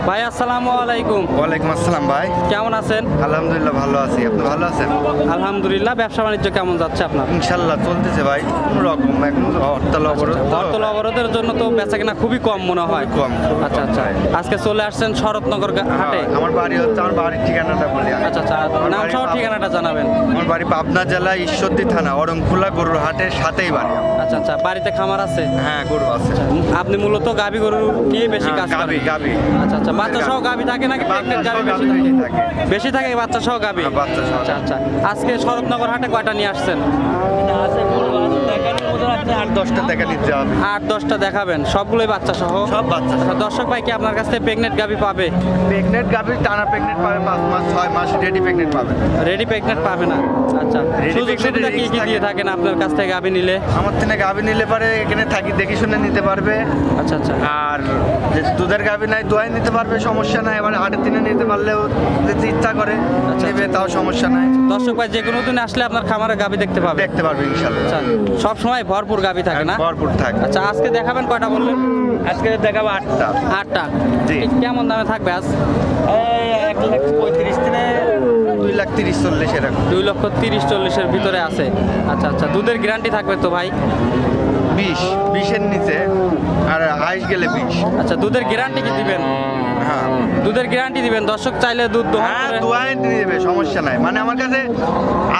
ভাই আসসালামু আলাইকুম। ওয়ালাইকুম আসসালাম ভাই। কেমন আছেন? আলহামদুলিল্লাহ ভালো আছি, আপনি ভালো আছেন? আলহামদুলিল্লাহ। ব্যবসা বাণিজ্য কেমন যাচ্ছে আপনার? ইনশাল্লাহ চলতেছে ভাই, কোনো রকম এখন হরতাল অবরোধ তো। হরতাল অবরোধের জন্য তো বেচা কিনা খুবই কম মনে হয়। কম। আচ্ছা আচ্ছা, আজকে চলে আসছেন শরৎনগর হাটে। আমার বাড়ি হচ্ছে, আমার বাড়ির ঠিকানাটা বলি আগে। আচ্ছা আচ্ছা, নাম সহ ঠিকানাটা জানাবেন। আমার বাড়ি পাবনা জেলা ঈশ্বরদী থানা অরংখোলা গরুর হাটের সাথেই বাড়ি। আচ্ছা আচ্ছা, বাড়িতে খামার আছে? হ্যাঁ গরু আছে। আপনি মূলত গাভী গরু নিয়ে বেশি কাজ করেন? গাবি। আচ্ছা আচ্ছা, বাচ্চা সহ গাভী থাকে নাকি প্রেগনেন্ট গাভী বেশি থাকে? বেশি থাকে বাচ্চা সহ গাভী। বাচ্চা সহ। আচ্ছা আচ্ছা, আজকে শরৎনগর হাটে কয়টা নিয়ে আসছেন? আর 10টা দেখা নিতে হবে। 8-10টা দেখাবেন, সবগুলোই বাচ্চা সহ? সব বাচ্চা সহ। আচ্ছা, দর্শক ভাই কি আপনার কাছ থেকে প্রেগনেন্ট গাভী পাবে? প্রেগনেন্ট গাবি, টানা প্রেগনেন্ট পাবে 5 মাস 6 মাস, রেডি প্রেগনেন্ট পাবে। রেডি প্রেগনেন্ট পাবে না? আচ্ছা, Ready সুযোগ pregnant সুবিধা কি risk কি দিয়ে থাকে। থাকেন আপনার কাছ থেকে গাভী নিলে? আমার থেকে গাবি নিলে পারে এখানে থাকি দেখে শুনে নিতে পারবে। আচ্ছা আচ্ছা, আর যে দুধের গাভী নাই দোয়াই নিতে পারবে, সমস্যা নাই। এবার হাটের দিনে নিতে পারলেও যদি ইচ্ছা করে আচ্ছা। নেবে, তাও সমস্যা নাই। দর্শক ভাই যে কোনো দিন আসলে আপনার খামারে গাভী দেখতে পাবে? দেখতে পারবে ইনশাল্লাহ। আচ্ছা, সব সময় ভরপুর গাভী থাকে না? ভরপুর থাকে। আচ্ছা, আজকে দেখাবেন কয়টা বললেন? আজকে দেখাবো 8টা। 8টা। জি। কেমন দামে থাকবে আজ? 1,35,000 থেকে 2,30,40 এরকম। 2,30,40,000-এর ভিতরে আছে। আচ্ছা আচ্ছা, দুধের গ্যারান্টি থাকবে তো ভাই? 20-20-এর নিচে, আর হাইস গেলে 20। আচ্ছা, দুধের গ্যারান্টি কি দিবেন? হ্যাঁ দুধের গ্যারান্টি দিবেন? দর্শক চাইলে দুধ দোহন হ্যাঁ, করে- দোয়াই দিয়ে দেবে, সমস্যা নাই। মানে আমার কাছে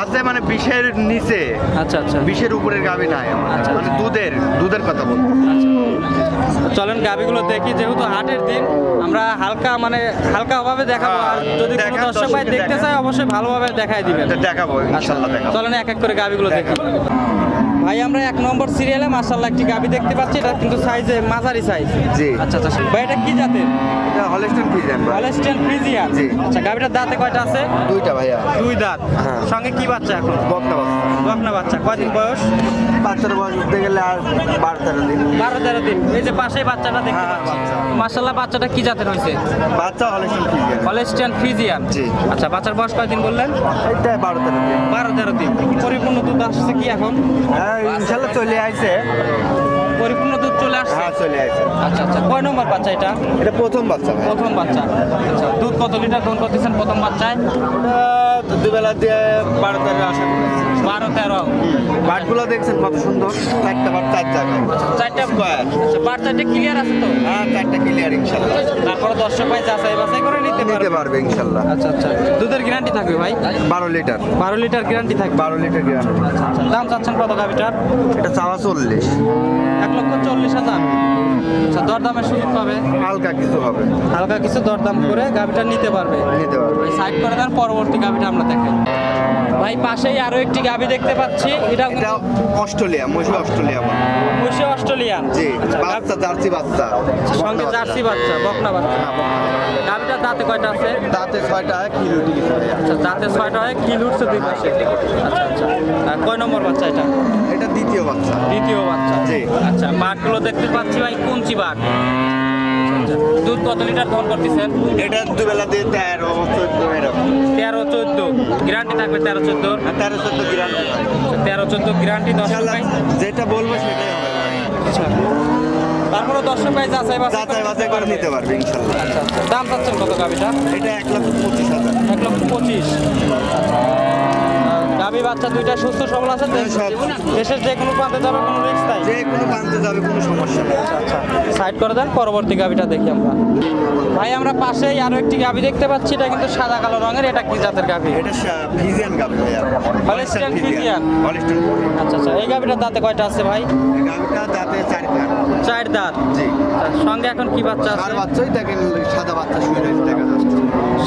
আছে মানে 20-এর নিচে, আচ্ছা আচ্ছা 20-এর উপরের গাভী নাই আমার। আচ্ছা। মানে দুধের কথা বলবো। চলেন গাভিগুলো দেখি, যেহেতু হাটের দিন আমরা হালকাভাবে দেখাবো। আর যদি কোনো দেখান, দর্শক ভাই দর্শককে দেখতে দেখান। চায় অবশ্যই ভালোভাবে দেখাই দিবেন। দেখাবো আচ্ছা, ইনশাল্লাহ দেখাবো। চলেন এক এক করে গাভিগুলো দেখি। ভাই আমরা 1 নম্বর সিরিয়ালে মাশাআল্লাহ একটি গাভি দেখতে পাচ্ছি, এটা কিন্তু সাইজে মাঝারি সাইজ। জি। আচ্ছা আচ্ছা, ভাই এটা কি জাতের? এটা হলস্টাইন ফ্রিজিয়ান ভাই। Holstein Friesian. জি। আচ্ছা, গাভিটার দাঁতে কয়টা আছে? 2টা ভাইয়া। 2 দাঁত। হ্যাঁ। সঙ্গে কি বাচ্চা এখন? বকনা বাচ্চা। বকনা বাচ্চা। কয়দিন বয়স? বাচ্চার বয়স উঠতে গেলে আর 12-13 দিন। 12-13 দিন। এই যে পাশেই বাচ্চাটা দেখতে হ্যাঁ, পাচ্ছি, বাচ্চা। মাশাআল্লাহ বাচ্চাটা কি জাতের হয়েছে? বাচ্চা হলস্টাইন ফ্রিজিয়ান। Holstein Friesian. জি। আচ্ছা, বাচ্চার বয়স কয়দিন বললেন? এটা 12-13 দিন। 12-13 দিন। পরিপূর্ণ দুধ আসছে কি এখন? হ্যাঁ ইনশাল্লাহ চলে আইছে। পরিপূর্ণ দুধ চলে আসছে? হ্যাঁ চলে আইছে। আচ্ছা আচ্ছা, কয় নম্বর বাচ্চা এটা? এটা প্রথম বাচ্চা ভাই। প্রথম বাচ্চা। আচ্ছা, দুধ কত লিটার দহন করতেছেন প্রথম বাচ্চায়? দুবেলা দিয়ে 12-13 আশা করছি। 12-13। বাটগুলো দেখছেন কত সুন্দর, একটা বাট 4 জায়গায়। 4টা বাট, 4টা ক্লিয়ার আছে তো? হ্যাঁ 4টা ক্লিয়ার ইনশাল্লাহ। তারপরে দর্শক ভাই যাচাই বাছাই করে নিতে নিতে পারবে। পারবে ইনশাল্লাহ। আচ্ছা আচ্ছা, দুধের গ্যারান্টি থাকবে ভাই? 12 লিটার। 12 লিটার গ্যারান্টি থাকবে। 12 লিটার গ্যারান্টি। আচ্ছা আচ্ছা, দাম চাচ্ছেন কত গাভিটার? এটা চাওয়া 40। 1,40,000। আচ্ছা, দরদামের সুযোগ পাবে? হালকা কিছু হবে, হালকা কিছু দরদাম করে গাভিটা নিতে পারবে। নিতে পারবে। ওই সাইড করে দেন, পরবর্তী গাভিটা আমরা দেখাই। ভাই পাশেই আরো একটি গাভি দেখতে পাচ্ছি, এটা এটা অস্ট্রেলিয়া, মহিষ অস্ট্রেলিয়া বলে। মুশি অস্ট্রেলিয়ান। জি, আচ্ছা, বাচ্চা জার্সি বাচ্চা। সঙ্গে জার্সি বাচ্চা, বকনা বাচ্চা। গাভিটার দাঁতে কয়টা আছে? দাঁতে 6টা কিলো টিকিট। আচ্ছা, দাঁতে 6টা হয়, কিল উঠছে 2 পাশে। আচ্ছা আচ্ছা, আর কয় নম্বর বাচ্চা এটা? এটা দ্বিতীয় বাচ্চা। দ্বিতীয় বাচ্চা। জি। আচ্ছা, বাটগুলো দেখতে পাচ্ছি ভাই কুঞ্চি বাট। আচ্ছা, দুধ কত লিটার দহন করতেছেন? এটা দুবেলা দিয়ে 13-14 এরকম। 13-14 গ্যারান্টি থাকবে? 13-14। 13-14 গ্রাম। 13-14 গ্যারান্টি দর্শক ইনশাল্লাহ ভাই। যেটা বলবো সেটাই হবে ভাই। আচ্ছা, তারপরে দর্শক ভাই যাচাই বাছাই যাচাই বাছাই করে নিতে পারবে ইনশাল্লাহ। আচ্ছা আচ্ছা, দাম চাচ্ছেন কত গাভিটা? এটা 1,25,000। 1,25,000। গাভি বাচ্চা দুইটা সুস্থ সবল আছে? সব। দেশের যে কোনো প্রান্তে যাবে, কোনো রিস্ক নাই? যে কোনো প্রান্তে যাবে, কোনো সমস্যা নেই। আচ্ছা, সাইড করে দেন, পরবর্তী গাভিটা দেখি আমরা। ভাই আমরা পাশেই আরো একটি গাভি দেখতে পাচ্ছি, এটা কিন্তু সাদা কালো রঙের। এটা কি জাতের গাভি? এটা ফিজিয়ান গাবি ভাইয়া। Holstein Friesian. Holstein Friesian. আচ্ছা আচ্ছা, এই গাভিটার দাঁতে কয়টা আছে ভাই? এই গাবিটা দাঁতে 4টা। 4 দাঁত। জি। আচ্ছা, সঙ্গে এখন কি বাচ্চা আছে? আর বাচ্চাই দেখেন, সাদা বাচ্চা শুয়ে রয়েছে দেখা যাচ্ছে।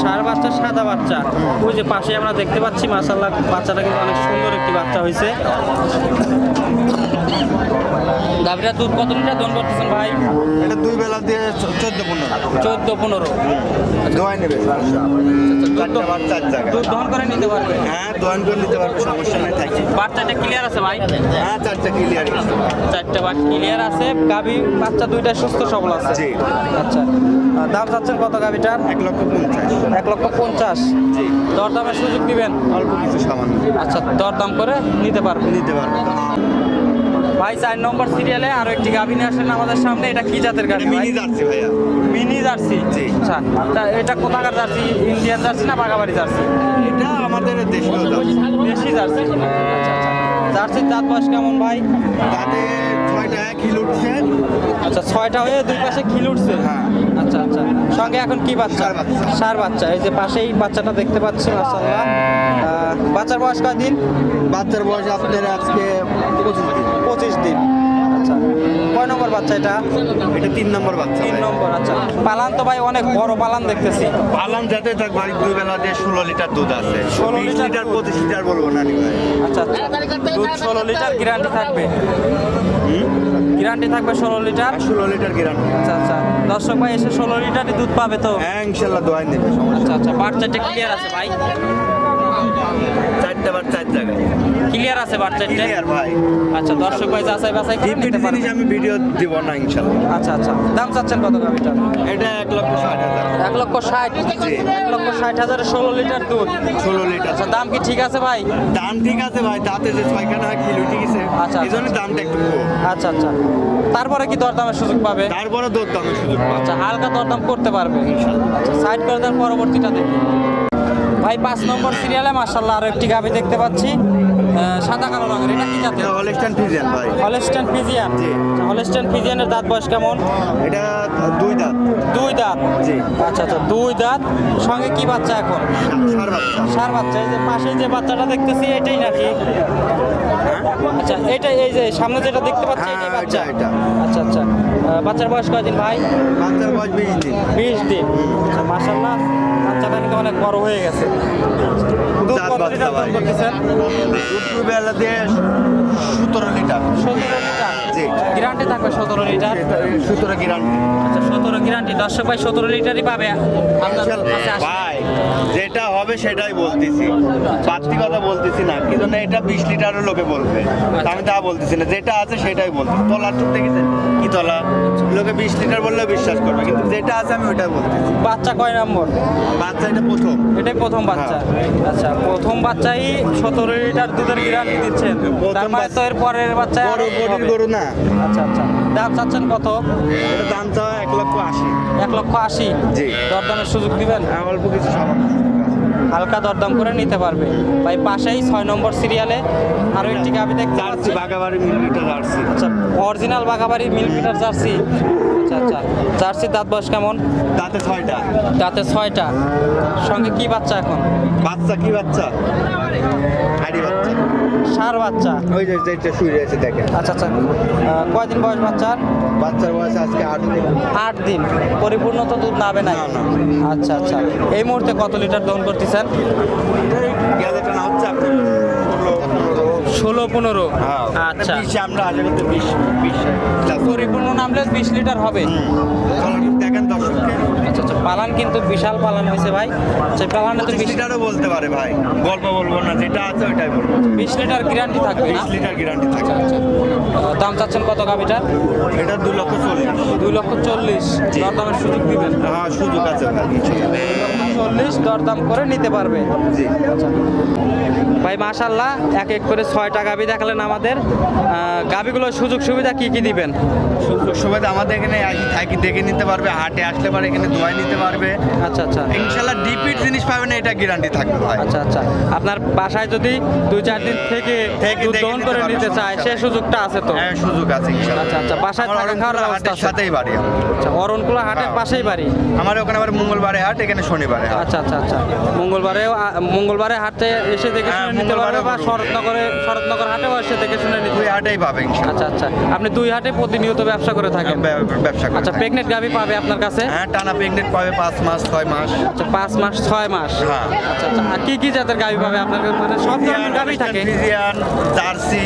ষাঁড় বাচ্চা, সাদা বাচ্চা। ওই যে পাশে আমরা দেখতে পাচ্ছি, মাশাআল্লাহ বাচ্চাটা কিন্তু অনেক সুন্দর একটি বাচ্চা হয়েছে। গাভিটা দুধ কত লিটার দহন করতেছেন ভাই? এটা 2 বেলা দিয়ে 14-15। 14-15। দোয়াই নেবে সমস্যা। 4টা বার 4 জায়গায়। দুধ দহন করে নিতে পারবে? হ্যাঁ দোয়ান করে নিতে পারবে, সমস্যা নেই থাকি। বাচ্চাটা ক্লিয়ার আছে ভাই? হ্যাঁ 4টা ক্লিয়ার। 4টা বাট ক্লিয়ার আছে। গাভি বাচ্চা দুইটা সুস্থ সবল আছে? জি। আচ্ছা, আর দাম চাচ্ছেন কত গাভিটার? 1,50,000। 1,50,000। জি। দরদামের সুযোগ দিবেন? অল্প কিছু সামান্য আচ্ছা, দরদাম করে নিতে পারবে। নিতে পারবে। ভাই 4 নম্বর সিরিয়ালে আরো একটি গাভী নিয়ে আসলেন আমাদের সামনে। এটা কি জাতের গাভী ভাই? মিনি জার্সি ভাইয়া। Mini Jersey. জি। আচ্ছা, তা এটা কোথাকার জার্সি? ইন্ডিয়ান জার্সি না বাগাবাড়ি জার্সি? এটা আমাদের দেশীয় জার্সি। দেশি জার্সি। আচ্ছা আচ্ছা, জার্সির দাঁত বয়স কেমন ভাই? তাতে 6টা খিল উঠছে। আচ্ছা, 6টা হয়ে দুই পাশে খিল উঠছে। হ্যাঁ। আচ্ছা আচ্ছা, সঙ্গে এখন কি বাচ্চা? ষাঁড় বাচ্চা। ষাঁড় বাচ্চা। এই যে পাশেই বাচ্চাটা দেখতে পাচ্ছি, মাশাআল্লাহ। বাচ্চার বয়স কয়দিন? বাচ্চার বয়স আপনার আজকে 25 দিন। 25 দিন। আচ্ছা, কয় নম্বর বাচ্চা এটা? এটা 3 নম্বর বাচ্চা। 3 নম্বর। আচ্ছা, পালান তো ভাই অনেক বড় পালান দেখতেছি। পালাম যাতে থাক ভাই, দুই বেলা দিয়ে 16 লিটার দুধ আছে। 16 20 লিটার লিটার দুধ। 25 লিটার বলবো না নি ভাই। আচ্ছা আচ্ছা, দুধ 16 লিটার গ্যারান্টি থাকবে? গ্যারান্টি থাকবে 16 লিটার? 16 litre guarantee. আচ্ছা আচ্ছা, দর্শক ভাই এসে 16 লিটারই দুধ পাবে তো? হ্যাঁ ইনশাআল্লাহ দোয়াই নেবে। আচ্ছা আচ্ছা, বাচ্চাটা ক্লিয়ার আছে ভাই? 4টা বার 4 জায়গায় ক্লিয়ার আছে বাচ্চাটা? ক্লিয়ার ভাই। আচ্ছা, দর্শক ভাই যাচাই বাছাই করে ডিপি নিতে পারবে। জিনিস আমি ভিডিও দিব না ইনশাআল্লাহ। আচ্ছা আচ্ছা, দাম চাচ্ছেন কত গাভিটা? এটা 1,60,000। 1,60,000। 1,60,000 16 লিটার দুধ। 16 লিটার। আচ্ছা, দাম কি ঠিক আছে ভাই? দাম ঠিক আছে ভাই, তাতে যে 6খানা কিলো ঠিক আছে। আচ্ছা, এই জন্য দামটা একটু কম। আচ্ছা আচ্ছা, তারপরে কি দরদামের সুযোগ পাবে? তারপরে দর দামের সুযোগ পাবো আচ্ছা, হালকা দরদাম করতে পারবে। ইনশাআল্লাহ। আচ্ছা, সাইড করে দেন, পরবর্তীটা দেখি। ভাই 5 নম্বর সিরিয়ালে মাশাআল্লাহ আরো একটি গাভী দেখতে পাচ্ছি, সাদা কালো রঙের। এটা কি জাতের? এটা হলস্টাইন ফ্রিজিয়ান ভাই। Holstein Friesian. জি। হলস্টাইন ফ্রিজিয়ানের দাঁত বয়স কেমন? এটা 2 দাঁত। 2 দাঁত। জি। আচ্ছা আচ্ছা, 2 দাঁত। সঙ্গে কি বাচ্চা এখন? ষাঁড় বাচ্চা। ষাঁড় বাচ্চা। এই যে পাশে যে বাচ্চাটা দেখতেছি এটাই নাকি? আচ্ছা, এটা এই যে সামনে যেটা দেখতে পাচ্ছি হ্যাঁ, এটাই বাচ্চা? এটা। আচ্ছা আচ্ছা, বাচ্চার বয়স কয়দিন ভাই? বাচ্চার বয়স 20 দিন। 20 দিন। আচ্ছা, মাশাআল্লাহ বাচ্চাটা কিন্তু অনেক বড় হয়ে গেছে। দুধ দাঁত কত বাচ্চা লিটার ভাই। দাম করতেছেন? দুধ বেলা দিয়ে 17 লিটার। 17 লিটার। জি। গ্যারান্টি থাকবে 17 লিটার? 17 গ্যারান্টি। আচ্ছা, 17 গ্যারান্টি। দর্শক ভাই 17 লিটারই পাবে আপনার কাছে আসলে। ভাই যেটা হবে সেটাই বলতেছি, বাড়তি কথা বলতেছি না। কি জন্য এটা 20 লিটারও লোকে বলবে, তা আমি তা বলতেছি না। যেটা আছে সেটাই বলতেছি। তলার চুপ দেখেছেন কি তলা, লোকে 20 লিটার বললেও বিশ্বাস করবে, কিন্তু যেটা আছে আমি ওটাই বলতেছি। বাচ্চা কয় নম্বর? বাচ্চা এটা প্রথম। এটাই প্রথম বাচ্চা। আচ্ছা, প্রথম বাচ্চাই 17 লিটার দুধের গ্যারান্টি দিচ্ছেন। প্রথম তার মানে তো এর পরের বাচ্চা বড় বডির গরু না। আচ্ছা আচ্ছা, দাম চাচ্ছেন কত? এটা দাম চাওয়া 1,80,000। 1,80,000। জি। দরদামের সুযোগ দিবেন? হ্যাঁ, অল্প কিছু সামান্য। হালকা দরদাম করে নিতে পারবে। ভাই পাশেই 6 নম্বর সিরিয়ালে আরো একটি গাভী দেখতে জার্সি পাচ্ছি। বাগাবাড়ি মিলিটা জার্সি। আচ্ছা, অরিজিনাল বাঘাবাড়ি মিল্ক বিটার জার্সি। আচ্ছা আচ্ছা, জার্সির দাঁত বয়স কেমন? তাতে 6টা। দাঁতে 6টা। সঙ্গে কি বাচ্চা এখন? বাচ্চা কি বাচ্চা? হাড়ি বাচ্চা। ষাঁড় বাচ্চা। ওই যে যেটা শুয়ে আছে দেখেন। আচ্ছা আচ্ছা, কয়দিন বয়স বাচ্চার? বাচ্চার বয়স আজকে 8 দিন। 8 দিন। পরিপূর্ণ তো দুধ নাবে নাই? না, না। আচ্ছা আচ্ছা, এই মুহূর্তে কত লিটার দহন করতেছেন? গেলেটা না হচ্ছে আপনার 16-15। হ্যাঁ। আচ্ছা, 20 আমরা আগে তো 20 পরিপূর্ণ নামলে 20 লিটার হবে। দেখেন দর্শককে। আচ্ছা আচ্ছা, পালান কিন্তু বিশাল পালান হয়েছে ভাই। আচ্ছা, পালানে তো 20 লিটারও বলতে পারে ভাই, গল্প বলবো না, যেটা আছে ওইটাই বলবো। 20 লিটার গ্যারান্টি থাকবে না? 20 লিটার গ্যারান্টি থাকে। দাম চাচ্ছেন কত গাভিটার? এটা 2,40,000। 2,40,000। জি। দরদামের সুযোগ দিবেন? হ্যাঁ, সুযোগ আছে ভাই। 40 দরদাম করে নিতে পারবে। জি। ভাই মাশাআল্লাহ, এক এক করে 6টা গাভি দেখালেন আমাদের। গাভিগুলোর সুযোগ সুবিধা কি কি দিবেন? সুযোগ সুবিধা আমাদের এখানে থাকি দেখে নিতে পারবে, হাটে আসলে পারে এখানে ধোয়াই নিতে পারবে। আচ্ছা আচ্ছা, ইনশাল্লাহ ডিপিট জিনিস পাবে না, এটা গ্যারান্টি থাকবে ভাই। আচ্ছা আচ্ছা, আপনার বাসায় যদি 2-4 দিন থেকে দুধ দেখে দহন নিতে করে পারবে, নিতে চায় সে সুযোগটা আছে তো? হ্যাঁ, সুযোগ আছে ইনশাল্লাহ। আচ্ছা আচ্ছা, বাসায় আমার থাকা খাওয়ার অরণকুলা ব্যবস্থা হাটের আছে? সাথেই বাড়ি আমার। আচ্ছা, অরণকুলা হাটের হ্যাঁ। পাশেই বাড়ি? আমার ওখানে আবার মঙ্গলবারে হাট, এখানে শনিবারে হাট। আচ্ছা আচ্ছা আচ্ছা, মঙ্গলবারে হাটে এসে দেখে হ্যাঁ, শুনে নিতে পারবে, বা মঙ্গলবারে শরৎনগর হাটেও এসে দেখে শুনে নিতে দুই পারবে? হাটেই পাবে ইনশাল্লাহ। আচ্ছা আচ্ছা, আপনি 2 হাটে প্রতিনিয়ত ব্যবসা করে থাকেন? ব্যবসা করে আচ্ছা, থাকি। প্রেগনেন্ট গাভি পাবে আপনার কাছে? হ্যাঁ, টানা প্রেগনেন্ট পাবে 5 মাস 6 মাস। আচ্ছা, 5 মাস 6 মাস। হ্যাঁ। আচ্ছা আচ্ছা, আর কি কি জাতের গাভি পাবে আপনার কাছে? মানে সব ধরনের গাভি থাকে? ফ্রিজিয়ান, জার্সি,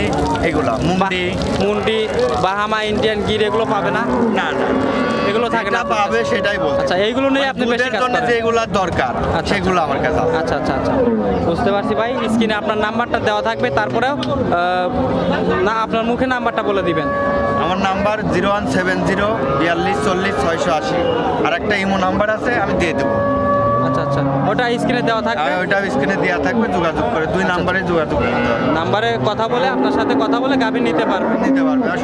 এগুলা মুন্ডি। মুন্ডি, বাহামা, ইন্ডিয়ান গির এগুলো পাবে না? না না, এগুলো থাকে না যেটা আপনার পাবে কাছে? সেটাই বলতে। আচ্ছা, এইগুলো নিয়ে আপনি বেশি দুধের কাজ জন্য করেন? যেগুলা দরকার আচ্ছা, সেগুলো আমার কাছে আছে। আচ্ছা আচ্ছা আচ্ছা, বুঝতে পারছি ভাই। স্ক্রিনে আপনার নাম্বারটা দেওয়া থাকবে, তারপরেও না আপনার মুখে নাম্বারটা বলে দিবেন। আমার নাম্বার 0170 42 40 680। আর একটা ইমো নাম্বার আছে, আমি দিয়ে দেবো। আচ্ছা আচ্ছা, ওটা স্ক্রিনে দেওয়া থাকবে। আর ওইটা স্ক্রিনে দেওয়া থাকবে, যোগাযোগ করে 2 নাম্বারে যোগাযোগ করতে হবে। নাম্বারে কথা বলে আপনার সাথে কথা বলে গাভী নিতে পারবে। নিতে পারবে, আর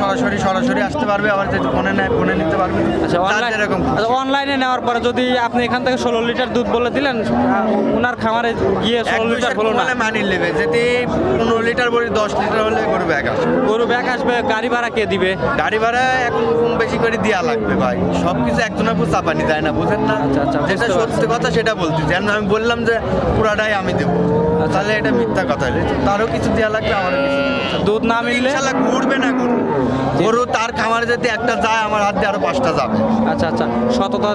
সরাসরি আসতে পারবে, আবার যদি ফোনে নেয় ফোনে নিতে পারবে। আচ্ছা, যার যেরকম খুশি। অনলাইনে নেওয়ার পরে যদি আপনি এখান থেকে 16 লিটার দুধ বলে দিলেন, ওনার খামারে গিয়ে 16 লিটার হলো না, মানি নেবে, যদি 15 লিটার বলি 10 লিটার হলে গরু ব্যাগ আসবে। গরু ব্যাগ আসবে, গাড়ি ভাড়া কে দিবে? গাড়ি ভাড়া এখন কম বেশি করে দেওয়া লাগবে ভাই, সবকিছু একজনের উপর চাপানি যায় না, বুঝেন না? আচ্ছা, আচ্ছা, যেটা বুঝতে সত্যি কথা সেটা বলছি, যেন আমি বললাম যে পুরাটাই আমি দেবো, তাহলে এটা মিথ্যা কথা হলে তারও কিছু দেওয়া লাগবে, আমারও কিছু দেওয়া লাগবে। দুধ না মিললে ইনশাল্লাহ ঘুরবে না গরু, গরু তার খামারে যদি একটা যায় আমার হাত দিয়ে আরো 5টা যাবে। আচ্ছা আচ্ছা, সততা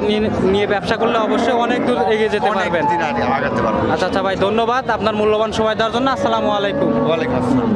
নিয়ে ব্যবসা করলে অবশ্যই অনেক দূর এগিয়ে যেতে অনেক পারবেন। দিন আগে আগাতে পারবে। আচ্ছা আচ্ছা ভাই, ধন্যবাদ আপনার মূল্যবান সময় দেওয়ার জন্য। আসসালামু আলাইকুম। ওয়ালাইকুম আসসালাম।